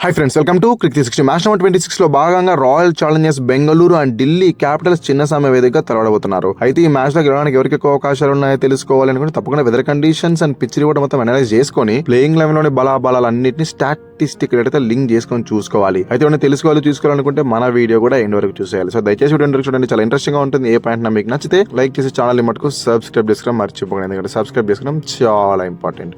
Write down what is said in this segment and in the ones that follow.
Hi friends, welcome to Crick 360. Match number 26 లో భాగంగా royal Challengers Bengaluru and Delhi Capitals Chinnaswamy వేదికగా తలపడబోతున్నారు. అయితే ఈ మ్యాచ్ లో గెలవడానికి ఎవరికి ఎక్కువ అవకాశాలు ఉన్నాయో తెలుసుకోవాలనుకుంటే తప్పకుండా weather conditions and pitch report మొత్తం అనలైజ్ చేసుకొని ప్లేయింగ్ లెవెన్ లోని బలాబలాలన్నింటినీ స్టాటిస్టిక్ అయితే లింక్ చేసుకొని చూసుకోవాలి. అయితే ఏమైనా చూసుకోవాలనుకుంటే మన వీడియో కూడా ఎండ్ వరకు చూసేయాలి. సో దయచేసి వీడియో చూడండి, చాలా ఇంట్రెస్టింగ్ గా ఉంటుంది. ఏ పాయింట్ మీకు నచ్చితే లైక్ చేసి ఛానల్ మటుకు సబ్స్క్రైబ్ చేసుకోవడం మర్చిపోకండి, ఎందుకంటే సబ్స్క్రైబ్ చేసుకోవడం చాలా important.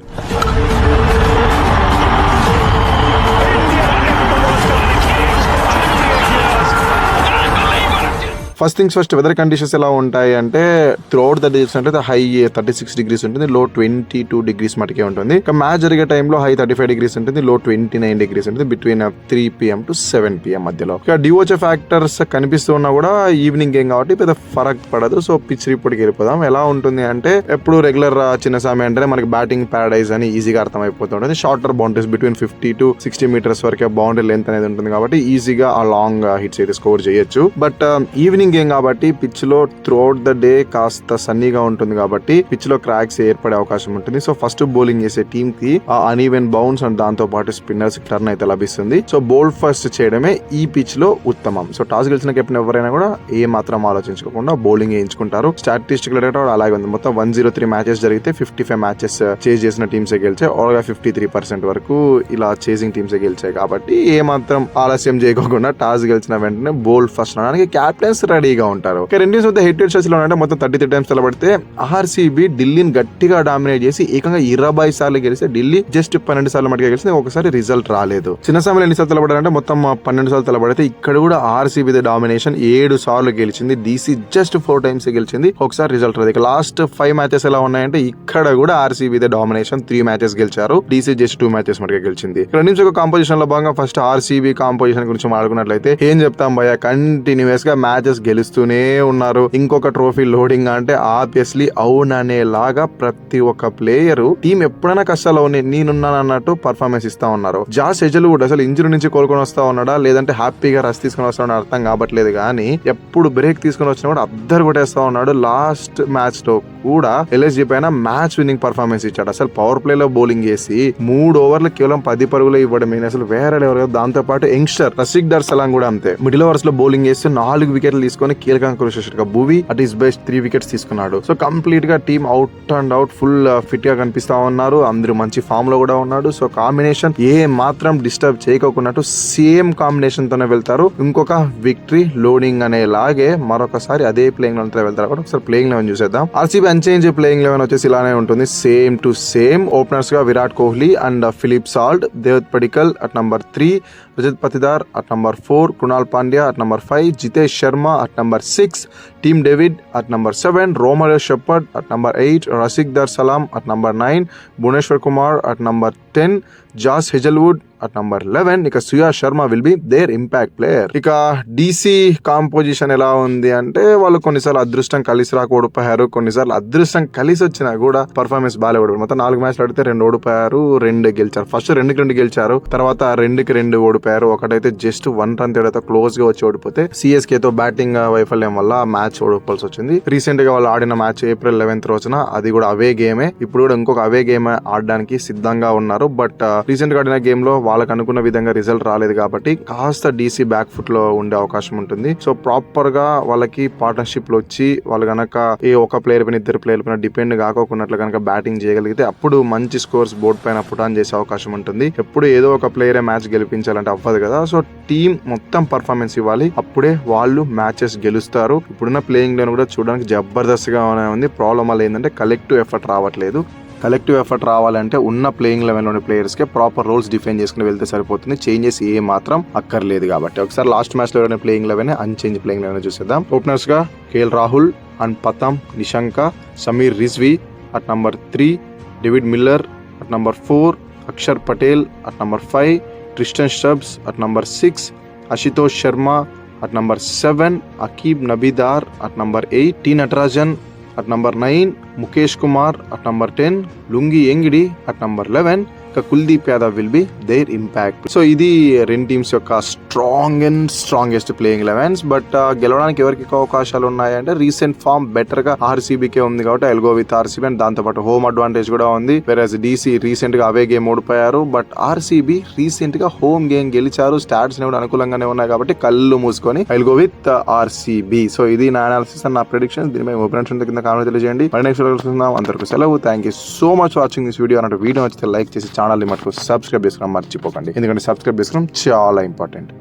First things first, weather conditions ఎలా ఉంటాయి అంటే త్రూఅవుట్ ద డేస్ అంటే హై 36 degrees ఉంటుంది, లో 22 degrees మటుకే ఉంటుంది. ఇక మ్యాచ్ జరిగే టైంలో హై 35 degrees ఉంటుంది, లో 29 degrees ఉంటుంది. బిట్వీన్ 3 PM to 7 PM మధ్యలో. ఇక డివోచే ఫ్యాక్టర్స్ కనిపిస్తూ ఉన్నా కూడా ఈవినింగ్ గేమ్ కాబట్టి పెద్ద ఫరక్ పడదు. సో పిచ్ రిపోర్ట్కి వెళ్ళిపోదాం. ఎలా ఉంటుంది అంటే ఎప్పుడు రెగ్యులర్ చిన్నస్వామి అంటేనే మనకి బ్యాటింగ్ ప్యారడైజ్ అని ఈజీగా అర్థమైపోతుంది. Shorter boundaries between 50 to 60 meters వరకే బౌండరీ లెంత్ అనేది ఉంటుంది కాబట్టి ఈజీగా ఆ లాంగ్ హిట్స్ అయితే స్కోర్ చేయొచ్చు. బట్ ఈవినింగ్ గేమ్ కాబట్టి పిచ్ లో త్రూఅవుట్ ద డే కాస్త సన్నీగా ఉంటుంది కాబట్టి పిచ్ లో క్రాక్స్ ఏర్పడే అవకాశం ఉంటుంది. సో ఫస్ట్ బౌలింగ్ చేసే టీమ్ కి ఆ అన్ఈవెన్ బౌన్స్ అండ్ దాంతో పాటు స్పిన్నర్స్ టర్న్ అయితే లభిస్తుంది. సో బౌల్ ఫస్ట్ చేయడమే ఈ పిచ్ లో ఉత్తమం. సో టాస్ గెలిచిన కెప్టెన్ ఎవరైనా కూడా ఏ మాత్రం ఆలోచించుకోకుండా బౌలింగ్ వేయించుకుంటారు. స్టాటిస్టికల్ డేటా కూడా అలాగే ఉంది. మొత్తం 103 మ్యాచెస్ జరిగితే 55 మ్యాచెస్ చేజ్ చేసిన టీమ్స్ గెలిచాయి. ఓవర్గా 53% వరకు ఇలా చేసింగ్ టీమ్స్ గెలిచాయి కాబట్టి ఏ మాత్రం ఆలస్యం చేయకోకుండా టాస్ గెలిచిన వెంటనే బౌల్ ఫస్ట్ అనడానికి క్యాప్టెన్స్ రెడీగా ఉంటారు. రెండు టీమ్స్ మధ్య హెడ్ లో అంటే మొత్తం 33 times తలబడితే ఆర్సీబీ ఢిల్లీని గట్టిగా డామినేట్ చేసి ఏకంగా 20 సార్లు గెలిస్తే ఢిల్లీ జస్ట్ 12 సార్లు మటుగా గెలిస్తే ఒకసారి రిజల్ట్ రాలేదు. చిన్న సమయంలో ఎన్నిసార్లు తలబడారంటే మొత్తం 12 సార్లు తలబడితే ఇక్కడ కూడా ఆర్సీబీ డామినేషన్ 7 సార్లు గెలిచింది. డీసీ జస్ట్ 4 times గెలిచింది, ఒకసారి రిజల్ట్ రాదు. లాస్ట్ 5 మ్యాచెస్ ఎలా ఉన్నాయంటే ఇక్కడ కూడా ఆర్సీబీ డామినేషన్ 3 మ్యాచెస్ గెలిచారు, డీసీ జస్ట్ 2 మ్యాచెస్ మటుగా గెలిచింది. రెండు ఒక కాంపోజిషన్ లో భాగంగా ఫస్ట్ ఆర్సీబీ కాంపోజిషన్ గురించి మాట్లాడుకున్నట్లయితే ఏం చెప్తాం భయ్య, కంటిన్యూస్ గా మ్యాచెస్ గెలుస్తూనే ఉన్నారు. ఇంకొక ట్రోఫీ లోడింగ్ అంటే ఆబ్వియస్లీ అవుననేలాగా ప్రతి ఒక్క ప్లేయర్ టీం ఎప్పుడైనా కష్టాలు నేనున్నాను అన్నట్టు పర్ఫార్మెన్స్ ఇస్తా ఉన్నారు. జాస్ హెజల్వుడ్ అసలు ఇంజరీ నుంచి కోలుకొని వస్తా ఉన్నాడా లేదంటే హ్యాపీగా రష్ తీసుకుని వస్తా ఉన్నాడు అర్థం కావట్లేదు, కానీ ఎప్పుడు బ్రేక్ తీసుకుని వచ్చినా కూడా అద్దరు కొట్టేస్తా ఉన్నాడు. లాస్ట్ మ్యాచ్ లో కూడా ఎల్ఎస్జీ పైన మ్యాచ్ విన్నింగ్ పర్ఫార్మెన్స్ ఇచ్చాడు. అసలు పవర్ ప్లే లో బౌలింగ్ చేసి 3 ఓవర్లు కేవలం 10 పరుగులు ఇవ్వడం అసలు వేరే లెవెల్. దాంతో పాటు యంగ్స్టర్ రసిక్ దర్ సలాం కూడా అంతే, మిడిల్ ఓవర్స్ లో బౌలింగ్ చేసి 4 వికెట్లు తీసుకొని కీలకంగా కృషి చేశాడు. భువి అట్ ఈస్ బెస్ట్ 3 wickets తీసుకున్నాడు. సో కంప్లీట్ గా team out and out full fit గా కనిపిస్తా ఉన్నారు. అందరూ మంచి ఫామ్ లో కూడా ఉన్నాడు. సో కాంబినేషన్ ఏ మాత్రం డిస్టర్బ్ చేయకోకున్నట్టు సేమ్ కాంబినేషన్ తోనే వెళ్తారు. ఇంకొక విక్టరీ లోడింగ్ అనేలాగే మరొకసారి అదే ప్లేయింగ్ లెవెన్ వెళ్తారు. ఒకసారి ప్లేయింగ్ లెవెన్ చూసేద్దాం. ఆర్సీబీ అన్చేంజ్ ప్లేయింగ్ లెవెన్ వచ్చేసి ఇలానే ఉంటుంది, సేమ్ టు సేమ్. ఓపెనర్స్ గా Virat Kohli and Philip Salt, Devdutt Padikkal at number 3, Rajat Patidar at number 4, Krunal Pandya at number 5, Jitesh Sharma at number 6, Tim David at number 7, Romeo Shepherd at number 8, Rasik Dar Salam at number 9, Bhuvneshwar Kumar at number 10, Josh Hazelwood at number 11. ఇక Suyash Sharma will be there impact player. ఇక DC composition ఎలా ఉంది అంటే వాళ్ళు కొన్నిసార్లు అదృష్టం కలిసి రాక ఓడిపోయారు, కొన్నిసార్లు అదృష్టం కలిసి వచ్చినా కూడా పర్ఫార్మెన్స్ బాగా ఓడిపోయారు. మొత్తం 4 మ్యాచ్లు ఆడితే 2 ఓడిపోయారు, 2 గెలిచారు. ఫస్ట్ 2-2 గెలిచారు, తర్వాత 2-2 ఓడిపోయారు. ఒకటైతే జస్ట్ 1 run తేడాతో క్లోజ్ గా వచ్చి ఓడిపోతే సిఎస్కే తో బ్యాటింగ్ వైఫల్యం వల్ల మ్యాచ్ ఓడిపోవాల్సి వచ్చింది. రీసెంట్ గా వాళ్ళు ఆడిన మ్యాచ్ April 11th రోజున, అది కూడా అవే గేమే. ఇప్పుడు కూడా ఇంకొక అవే గేమ్ ఆడడానికి సిద్ధంగా ఉన్నారు. బట్ రీసెంట్ గా ఆడిన గేమ్ లో వాళ్ళకి అనుకున్న విధంగా రిజల్ట్ రాలేదు కాబట్టి కాస్త డీసీ బ్యాక్ ఫుట్ లో ఉండే అవకాశం ఉంటుంది. సో ప్రాపర్ గా వాళ్ళకి పార్ట్నర్షిప్ లో వచ్చి వాళ్ళు గనక ఏ ఒక ప్లేయర్ పైన 2 ప్లేయర్ పైన డిపెండ్ కాకోకున్నట్లు కనుక బ్యాటింగ్ చేయగలిగితే అప్పుడు మంచి స్కోర్స్ బోర్డ్ పైన పుట్ ఆన్ చేసే అవకాశం ఉంటుంది. ఎప్పుడు ఏదో ఒక ప్లేయర్ మ్యాచ్ గెలిపించాలంటే అవ్వదు కదా. సో టీం మొత్తం పర్ఫార్మెన్స్ ఇవ్వాలి, అప్పుడే వాళ్ళు మ్యాచెస్ గెలుస్తారు. ఇప్పుడున్న ప్లేయింగ్ లో కూడా చూడడానికి జబర్దస్త్ గా ఉంది. ప్రాబ్లం వల్ల ఏంటంటే కలెక్టివ్ ఎఫర్ట్ రావట్లేదు. కలెక్టివ్ ఎఫర్ట్ రావాలంటే ఉన్న ప్లేయింగ్ లెవెన్ లోని ప్లేయర్స్ కే ప్రాపర్ రోల్స్ డిఫైన్ చేసుకుని వెళ్తే సరిపోతుంది. చేంజెస్ ఏ మాత్రం అక్కర్లేదు కాబట్టి ఒకసారి లాస్ట్ మ్యాచ్ లో playing eleven unchanged playing eleven చూసేద్దాం. ఓపెనర్స్ గా KL Rahul and Pathum Nissanka, Sameer Rizvi at number 3, David Miller at number 4, Axar Patel at number 5, Tristan Stubbs at number 6, Ashutosh Sharma at number 7, Akib Nabidar at number 8, T. Natarajan at number 9, Mukesh Kumar at number 10, Lungi Engidi at number 11, ఇక Kuldeep Yadav will be there impact. So ఇది రెండు teams యొక్క strongest playing 11s. But గెలవడానికి ఎవరికి ఎక్కువ అవకాశాలు ఉన్నాయంటే recent form better గా ఆర్సీబీకే ఉంది కాబట్టి I'll go with RCB. And దాంతో పాటు హోమ్ అడ్వాంటేజ్ కూడా ఉంది. వెరాజ్ డీసీ రీసెంట్ గా అవే గేమ్ ఓడిపోయారు. బట్ ఆర్సీబీ రీసెంట్ గా హోమ్ గేమ్ గెలిచారు. స్టాట్స్ కూడా అనుకూలంగానే ఉన్నాయి కాబట్టి కళ్ళు మూసుకొని I'll go with RCB. So ఇది నా అనాలిసిస్ అండ్ నా ప్రెడిక్షన్. దీని మీద ఒపీనియన్స్ కింద కామెంట్ తెలియజేయండి. మరి నెక్స్ట్ కలుసుకుందాం. అందరికీ సెలవు. Thank you so much watching this video. అన్నట్టు వీడియో నచ్చితే లైక్ చేసి ఛానల్ ని మటుకు సబ్స్క్రైబ్ చేసుకోవడం మర్చిపోకండి. ఎందుకంటే సబ్స్క్రైబ్ చేసుకోవడం చాలా ఇంపార్టెంట్.